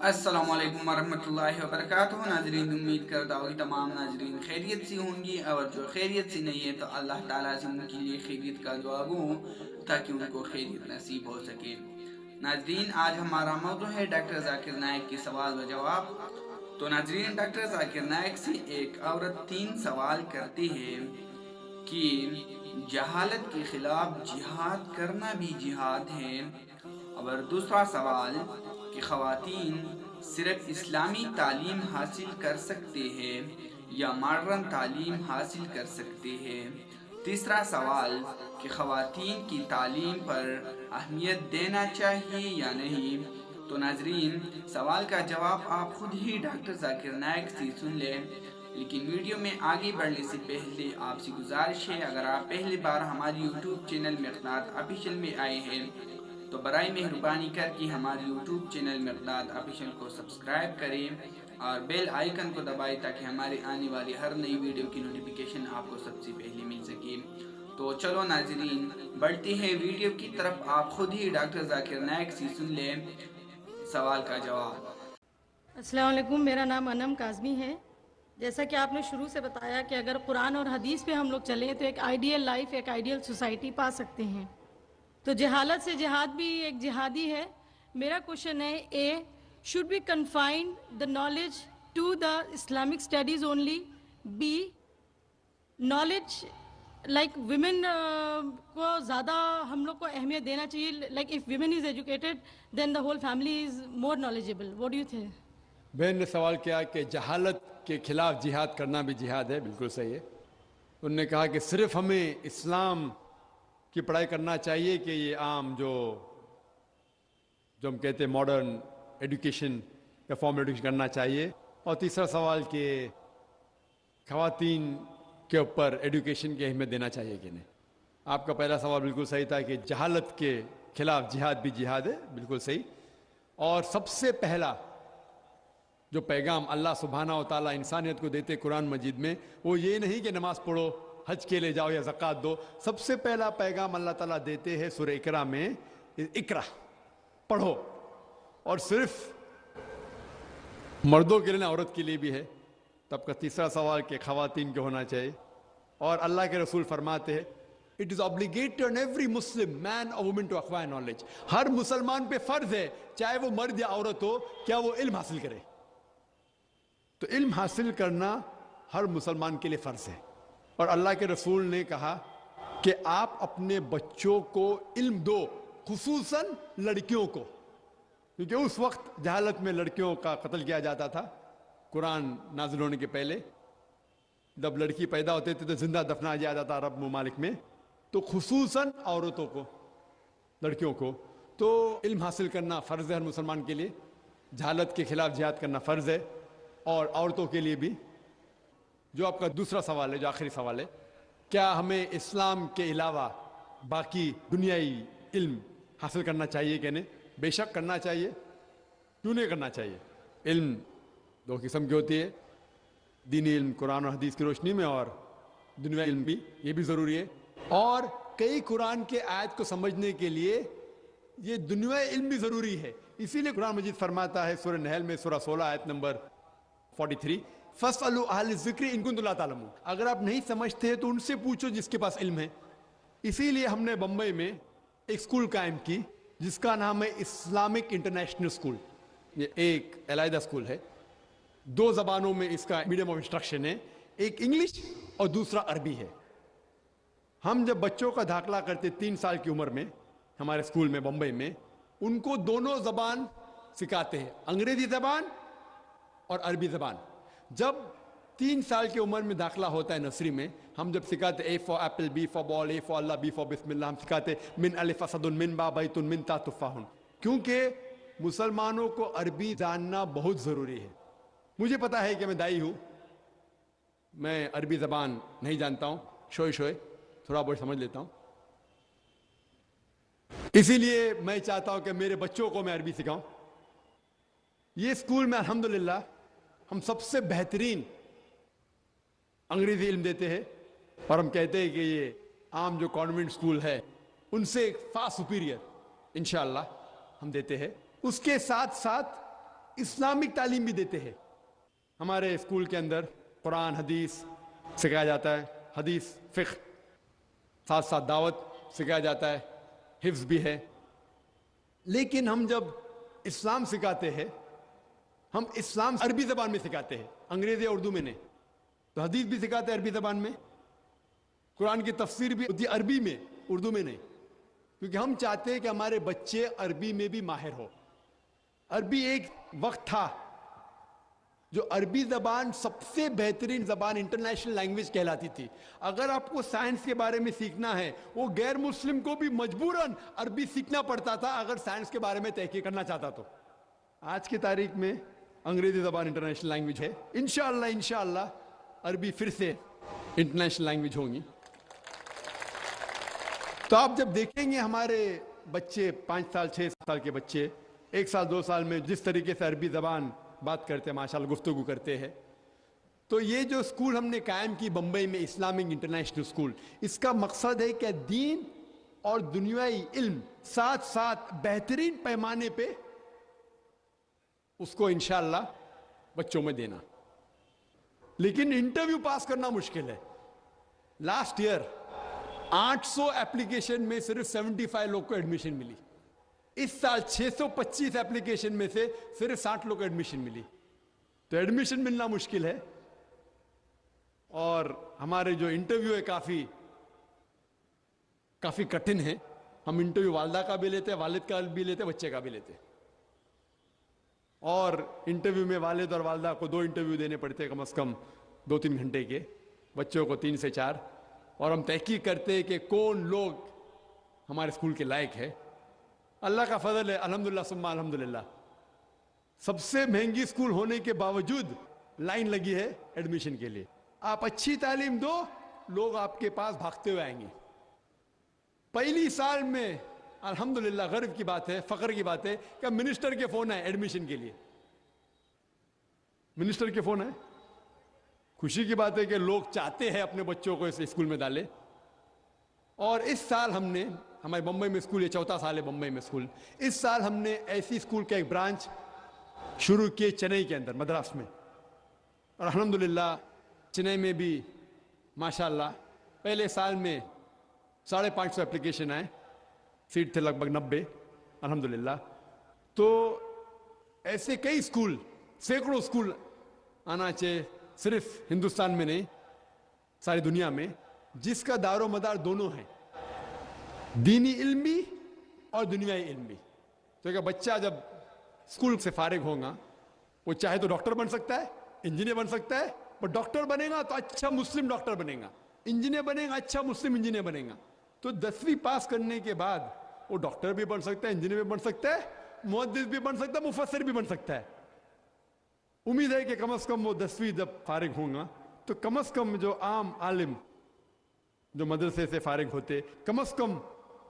السلام علیکم ورحمۃ اللہ وبرکاتہ ناظرین، امید کرتا ہوں کہ تمام ناظرین خیریت سے ہوں گی، اور جو خیریت سے نہیں ہے تو اللہ تعالیٰ سے ان کے لیے خیریت کا دعا گو تاکہ ان کو خیریت نصیب ہو سکے۔ ناظرین، آج ہمارا موضوع ہے ڈاکٹر ذاکر نائک کے سوال و جواب۔ تو ناظرین، ڈاکٹر ذاکر نائک سے ایک عورت 3 سوال کرتی ہے کہ جہالت کے خلاف جہاد کرنا بھی جہاد ہے، اور دوسرا سوال کہ خواتین صرف اسلامی تعلیم حاصل کر سکتے ہیں یا ماڈرن تعلیم حاصل کر سکتے ہیں۔ تیسرا سوال کہ خواتین کی تعلیم پر اہمیت دینا چاہیے یا نہیں۔ تو ناظرین، سوال کا جواب آپ خود ہی ڈاکٹر ذاکر نائک سے سن لیں، لیکن ویڈیو میں آگے بڑھنے سے پہلے آپ سے گزارش ہے، اگر آپ پہلی بار ہماری یوٹیوب چینل مقداد آفیشیل میں آئے ہیں تو برائے مہربانی کر کے ہمارے یوٹیوب چینل مقداد آفیشیل کو سبسکرائب کریں اور بیل آئیکن کو دبائیں تاکہ ہمارے آنے والی ہر نئی ویڈیو کی نوٹیفیکیشن آپ کو سب سے پہلے مل سکے۔ تو چلو ناظرین، بڑھتے ہیں ویڈیو کی طرف، آپ خود ہی ڈاکٹر ذاکر نائک سے سن لیں سوال کا جواب۔ السلام علیکم، میرا نام انم کاظمی ہے۔ جیسا کہ آپ نے شروع سے بتایا کہ اگر قرآن اور حدیث پہ ہم لوگ چلیں تو ایک آئیڈیل لائف، ایک آئیڈیل سوسائٹی پا سکتے ہیں۔ تو جہالت سے جہاد بھی ایک جہادی ہے۔ میرا کوشچن ہے، A should be confined the knowledge to the Islamic studies only, B knowledge like women کو زیادہ ہم لوگ کو اہمیت دینا چاہیے، like if women is educated then the whole family is more knowledgeable. What do you think? بہن نے سوال کیا کہ جہالت کے خلاف جہاد کرنا بھی جہاد ہے، بالکل صحیح ہے۔ انہوں نے کہا کہ صرف ہمیں اسلام کی پڑھائی کرنا چاہیے کہ یہ عام جو ہم کہتے ہیں ماڈرن ایڈوکیشن یا فارمل ایڈوکیشن کرنا چاہیے۔ اور تیسرا سوال کہ خواتین کے اوپر ایڈوکیشن کی اہمیت دینا چاہیے کہ نہیں۔ آپ کا پہلا سوال بالکل صحیح تھا کہ جہالت کے خلاف جہاد بھی جہاد ہے، بالکل صحیح۔ اور سب سے پہلا جو پیغام اللہ سبحانہ و تعالیٰ انسانیت کو دیتے قرآن مجید میں، وہ یہ نہیں کہ نماز پڑھو، حج کے لے جاؤ یا زکوٰۃ دو۔ سب سے پہلا پیغام اللہ تعالیٰ دیتے ہیں سورہ اقرا میں، اقرا پڑھو، اور صرف مردوں کے لیے نہ، عورت کے لیے بھی ہے۔ تب کا تیسرا سوال کہ خواتین کو ہونا چاہیے، اور اللہ کے رسول فرماتے ہیں it is obligatory on every Muslim man or woman to acquire knowledge۔ ہر مسلمان پہ فرض ہے، چاہے وہ مرد یا عورت ہو، کیا وہ علم حاصل کرے۔ تو علم حاصل کرنا ہر مسلمان کے لیے فرض ہے، اور اللہ کے رسول نے کہا کہ آپ اپنے بچوں کو علم دو، خصوصاً لڑکیوں کو، کیونکہ اس وقت جہالت میں لڑکیوں کا قتل کیا جاتا تھا۔ قرآن نازل ہونے کے پہلے جب لڑکی پیدا ہوتے تھے تو زندہ دفنا جایا جاتا عرب ممالک میں، تو خصوصاً عورتوں کو، لڑکیوں کو۔ تو علم حاصل کرنا فرض ہے ہر مسلمان کے لیے، جہالت کے خلاف جہاد کرنا فرض ہے، اور عورتوں کے لیے بھی۔ جو آپ کا دوسرا سوال ہے، جو آخری سوال ہے، کیا ہمیں اسلام کے علاوہ باقی دنیائی علم حاصل کرنا چاہیے کہ نہیں؟ بے شک کرنا چاہیے۔ کیوں نہیں کرنا چاہیے؟ علم 2 قسم کی ہوتی ہے، دینی علم قرآن اور حدیث کی روشنی میں، اور دنیائی علم بھی، یہ بھی ضروری ہے۔ اور کئی قرآن کے آیت کو سمجھنے کے لیے یہ دنیائی علم بھی ضروری ہے۔ اسی لیے قرآن مجید فرماتا ہے سورہ نحل میں، سورہ 16 آیت نمبر 43، فَاسْأَلُوا أَهْلَ الذِّكْرِ إِن كُنتُمْ لَا تَعْلَمُونَ۔ اگر آپ نہیں سمجھتے تو ان سے پوچھو جس کے پاس علم ہے۔ اسی لیے ہم نے بمبئی میں ایک اسکول قائم کی جس کا نام ہے اسلامک انٹرنیشنل اسکول۔ یہ ایک علیحدہ اسکول ہے، 2 زبانوں میں اس کا میڈیم آف انسٹرکشن ہے، ایک انگلش اور دوسرا عربی ہے۔ ہم جب بچوں کا داخلہ کرتے 3 سال کی عمر میں ہمارے اسکول میں بمبئی میں، ان کو دونوں زبان سکھاتے ہیں، انگریزی زبان اور عربی زبان۔ جب 3 سال کی عمر میں داخلہ ہوتا ہے نرسری میں، ہم جب سکھاتے A for apple, B for ball, A for اللہ، بی فار بسم اللہ، ہم سکھاتے من الف اسد من با بیت من تا تفاح، کیونکہ مسلمانوں کو عربی جاننا بہت ضروری ہے۔ مجھے پتا ہے کہ میں دائی ہوں، میں عربی زبان نہیں جانتا ہوں، شوئے تھوڑا بہت سمجھ لیتا ہوں، اسی لیے میں چاہتا ہوں کہ میرے بچوں کو میں عربی سکھاؤں۔ یہ اسکول میں الحمدللہ ہم سب سے بہترین انگریزی علم دیتے ہیں، اور ہم کہتے ہیں کہ یہ عام جو کانوینٹ اسکول ہے ان سے فار سپیریئر انشاءاللہ ہم دیتے ہیں۔ اس کے ساتھ ساتھ اسلامک تعلیم بھی دیتے ہیں. ہمارے اسکول کے اندر قرآن حدیث سکھایا جاتا ہے, حدیث فقہ, ساتھ ساتھ دعوت سکھایا جاتا ہے, حفظ بھی ہے. لیکن ہم جب اسلام سکھاتے ہیں, ہم اسلام عربی زبان میں سکھاتے ہیں, انگریزی اردو میں نہیں. تو حدیث بھی سکھاتے ہیں عربی زبان میں, قرآن کی تفسیر بھی ہوتی ہے عربی میں, اردو میں نہیں, کیونکہ ہم چاہتے ہیں کہ ہمارے بچے عربی میں بھی ماہر ہو. عربی ایک وقت تھا جو عربی زبان سب سے بہترین زبان انٹرنیشنل لینگویج کہلاتی تھی. اگر آپ کو سائنس کے بارے میں سیکھنا ہے, وہ غیر مسلم کو بھی مجبوراً عربی سیکھنا پڑتا تھا اگر سائنس کے بارے میں تحقیق کرنا چاہتا تو. آج کی تاریخ میں انگریزی زبان انٹرنیشنل لینگویج ہے. انشاءاللہ عربی پھر سے انٹرنیشنل لینگویج ہوں گی. تو آپ جب دیکھیں گے ہمارے بچے 5 سال 6 سال کے بچے 1 سال 2 سال میں جس طریقے سے عربی زبان بات کرتے ہیں, ماشاءاللہ گفتگو کرتے ہیں, تو یہ جو اسکول ہم نے قائم کی بمبئی میں, اسلامک انٹرنیشنل اسکول, اس کا مقصد ہے کہ دین اور دنیائی علم ساتھ ساتھ بہترین پیمانے پہ اس کو انشاءاللہ بچوں میں دینا. لیکن انٹرویو پاس کرنا مشکل ہے. لاسٹ ایئر 800 ایپلیکیشن میں صرف 75 لوگ کو ایڈمیشن ملی. اس سال 625 ایپلیکیشن میں سے صرف 60 لوگ کو ایڈمیشن ملی. تو ایڈمیشن ملنا مشکل ہے. اور ہمارے جو انٹرویو ہے کافی کٹھن ہے. ہم انٹرویو والدہ کا بھی لیتے ہیں, والد کا بھی لیتے ہیں, بچے کا بھی لیتے ہیں. اور انٹرویو میں والد اور والدہ کو 2 انٹرویو دینے پڑتے ہیں, کم از کم 2-3 گھنٹے کے, بچوں کو 3 سے 4. اور ہم تحقیق کرتے ہیں کہ کون لوگ ہمارے اسکول کے لائق ہے. اللہ کا فضل ہے, الحمدللہ ثم الحمدللہ. سب سے مہنگی اسکول ہونے کے باوجود لائن لگی ہے ایڈمیشن کے لیے. آپ اچھی تعلیم دو, لوگ آپ کے پاس بھاگتے ہوئے آئیں گے. پہلی سال میں الحمدللہ غرو کی بات ہے, فخر کی بات ہے کہ منسٹر کے فون آئے ایڈمیشن کے لیے. منسٹر کے فون آئے, خوشی کی بات ہے کہ لوگ چاہتے ہیں اپنے بچوں کو اس اسکول میں ڈالے. اور اس سال ہم نے, ہمارے بمبئی میں اسکول, یہ 4تھا سال ہے بمبئی میں اسکول, اس سال ہم نے ایسی اسکول کا ایک برانچ شروع کیے چنئی کے اندر, مدراس میں. اور الحمدللہ چنئی میں بھی ماشاءاللہ پہلے سال میں 550 ایپلیکیشن آئے, سیٹ تھے لگ بھگ 90 الحمدللہ. تو ایسے کئی اسکول, سینکڑوں اسکول آنا چاہیے, صرف ہندوستان میں نہیں ساری دنیا میں, جس کا دار و مدار دونوں ہیں, دینی علم بھی اور دنیائی علم بھی. تو کہ بچہ جب اسکول سے فارغ ہوگا, وہ چاہے تو ڈاکٹر بن سکتا ہے, انجینئر بن سکتا ہے, پر ڈاکٹر بنے گا تو اچھا مسلم ڈاکٹر بنے گا, انجینئر بنے گا اچھا مسلم انجینئر بنے گا. تو 10ویں پاس کرنے کے بعد وہ ڈاکٹر بھی بن سکتا ہے, انجینئر بھی بن سکتا ہے, محدث بھی بن سکتا ہے, مفسر بھی بن سکتا ہے. امید ہے کہ کم از کم وہ 10ویں جب فارغ ہوں گا تو کم از کم جو عام عالم جو مدرسے سے فارغ ہوتے, کم از کم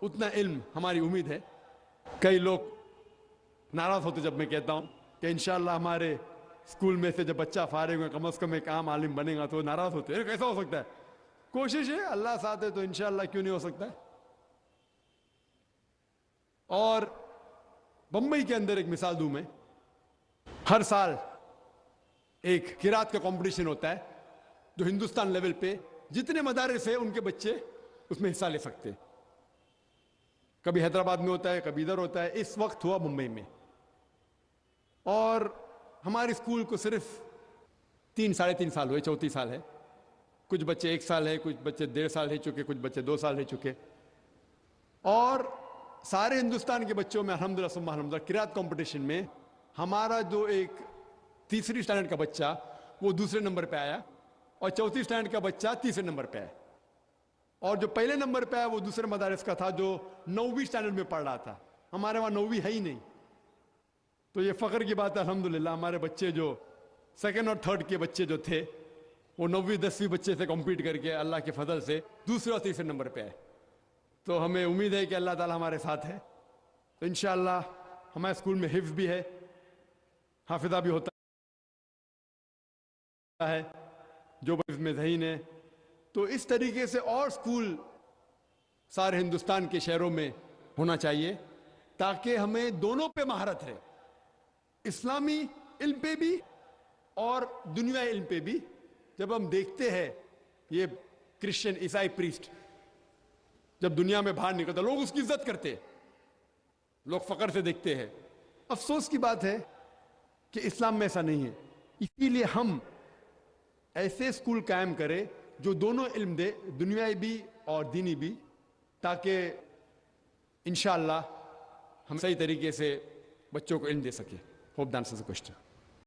اتنا علم ہماری امید ہے. کئی لوگ ناراض ہوتے جب میں کہتا ہوں کہ انشاءاللہ ہمارے اسکول میں سے جب بچہ فارغ ہوگا کم از کم ایک عام عالم بنے گا, تو ناراض ہوتے ہیں, کیسا ہو سکتا ہے. کوشش ہے, اللہ ساتھ ہے تو انشاءاللہ کیوں نہیں ہو سکتا ہے. اور بمبئی کے اندر ایک مثال دوں میں, ہر سال ایک قرات کا کمپٹیشن ہوتا ہے جو ہندوستان لیول پہ جتنے مدارس ہیں ان کے بچے اس میں حصہ لے سکتے. کبھی حیدرآباد میں ہوتا ہے, کبھی ادھر ہوتا ہے. اس وقت ہوا ممبئی میں. اور ہمارے اسکول کو صرف 3-3.5 سال ہوئے, 34 سال ہے. کچھ بچے 1 سال ہے, کچھ بچے 1.5 سال رہ چکے, کچھ بچے 2 سال رہ چکے. اور سارے ہندوستان کے بچوں میں الحمدللہ ثم الحمدللہ قرات کمپٹیشن میں ہمارا جو ایک 3ری اسٹینڈرڈ کا بچہ وہ 2سرے نمبر پہ آیا, اور 4تھی اسٹینڈرڈ کا بچہ 3سرے نمبر پہ آیا. اور جو پہلے نمبر پہ آیا وہ دوسرے مدارس کا تھا جو 9ویں اسٹینڈرڈ میں پڑھ رہا تھا. ہمارے وہاں 9ویں ہے ہی نہیں. تو یہ فخر کی بات ہے الحمدللہ, ہمارے بچے جو 2nd اور 3rd کے بچے جو تھے وہ 9ویں 10ویں بچے سے کمپیٹ کر کے اللہ کے فضل سے 2سرے اور 3سرے نمبر پہ آئے. تو ہمیں امید ہے کہ اللہ تعالی ہمارے ساتھ ہے. تو انشاءاللہ ہمارے اسکول میں حفظ بھی ہے, حافظہ بھی ہوتا ہے, جو حفظ میں ذہین ہے. تو اس طریقے سے اور اسکول سارے ہندوستان کے شہروں میں ہونا چاہیے تاکہ ہمیں دونوں پہ مہارت ہے. اسلامی علم پہ بھی اور دنیائی علم پہ بھی جب ہم دیکھتے ہیں یہ کرسچن عیسائی پریسٹ جب دنیا میں باہر نکلتا لوگ اس کی عزت کرتے ہیں, لوگ فخر سے دیکھتے ہیں. افسوس کی بات ہے کہ اسلام میں ایسا نہیں ہے. اسی لیے ہم ایسے اسکول قائم کریں جو دونوں علم دے, دنیائی بھی اور دینی بھی, تاکہ انشاءاللہ ہم صحیح طریقے سے بچوں کو علم دے سکیں. Hope the answers the question.